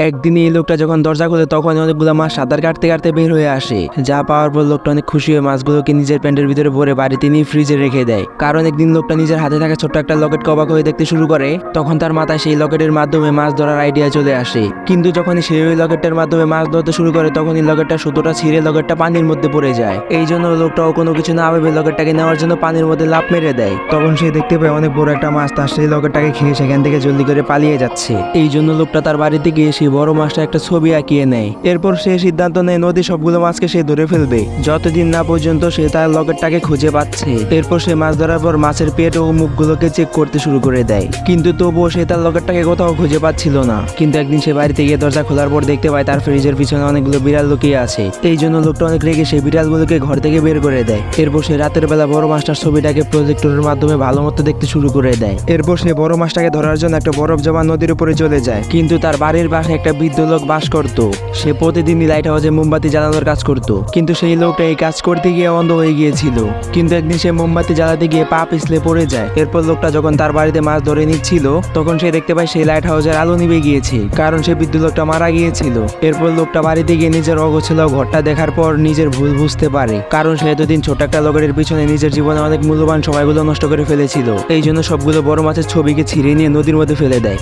একদিন এই লোকটা যখন দরজা খুলে তখন অনেকগুলো মাছ সাঁতার কাটতে কাটতে বের হয়ে আসে। যা পাওয়ার পর লোকটা অনেক খুশি হয়ে মাছগুলোকে নিজের প্যান্টের ভিতরে ভরে বাড়িতে নিয়ে ফ্রিজে রেখে দেয়। কারণ একদিন লোকটা নিজের হাতে থাকা ছোট্ট একটা লকেট অবাক হয়ে দেখতে শুরু করে। তখন তার মাথায় সেই লকেটের মাধ্যমে মাছ ধরার আইডিয়া চলে আসে। কিন্তু যখনই সে ওই লকেটের মাধ্যমে মাছ ধরতে শুরু করে তখনই লকেটটা সুতোটা ছিঁড়ে লকেটটা পানির মধ্যে পড়ে যায়। এই জন্য লোকটাও কোনো কিছু না ভেবে লকেটটাকে নেওয়ার জন্য পানির মধ্যে লাফ মেরে দেয়। তখন সে দেখতে পায় অনেক বড় একটা মাছ তার সেই লকেটটাকে খেয়ে সেখান থেকে জলদি করে পালিয়ে যাচ্ছে। এই জন্য লোকটা তার বাড়িতে গিয়ে সেই বড় মাছটা একটা ছবি আঁকিয়ে নেয়। এরপর সে সিদ্ধান্ত নেয় নদীর সবগুলো মাছকে সে ধরে ফেলবে যতদিন না পর্যন্ত সে তার লকেটটাকে খুঁজে পাচ্ছে। এরপর সে মাছ ধরার পর মাছের পেট ও মুখগুলোকে চেক করতে শুরু করে দেয়, কিন্তু তবুও সে তার লকেটটাকে কোথাও খুঁজে পাচ্ছিল না। কিন্তু একদিন সে বাড়িতে গিয়ে দরজা খোলার পর দেখতে পায় তার ফ্রিজের পিছনে অনেকগুলো বিড়াল লুকিয়ে আছে। এই জন্য লোকটা অনেক রেগে সেই বিড়ালগুলোকে ঘর থেকে বের করে দেয়। এরপর সে রাতের বেলা বড় মাছটার ছবিটাকে প্রজেক্টরের মাধ্যমে ভালো মতো দেখতে শুরু করে দেয়। এরপর সে বড় মাছটাকে ধরার জন্য একটা বরফ জমা নদীর উপরে চলে যায়। কিন্তু তার বাড়ির পাশে একটা বৃদ্ধ লোক বাস করত। সে প্রতিদিনই লাইট হাউসে মোমবাতি জ্বালানোর কাজ করত, কিন্তু সেই লোকটা এই কাজ করতে গিয়ে অন্ধ হয়ে গিয়েছিল। কিন্তু একদিন সে মোমবাতি জ্বালাতে গিয়ে পা পিছলে পড়ে যায়। এরপর লোকটা যখন তার বাড়িতে মাছ ধরে নিচ্ছিল তখন সে দেখতে পায় সেই লাইট হাউসের আলো নিভে গিয়েছে, কারণ সে বৃদ্ধ লোকটা মারা গিয়েছিল। এরপর লোকটা বাড়িতে গিয়ে নিজের অগোছালো ঘরটা দেখার পর নিজের ভুল বুঝতে পারে, কারণ সে এতদিন ছোট একটা লকেটের পিছনে নিজের জীবনে অনেক মূল্যবান সময়গুলো নষ্ট করে ফেলেছিল। এই জন্য সবগুলো বড় মাছের ছবিকে ছিঁড়ে নিয়ে নদীর মধ্যে ফেলে দেয়।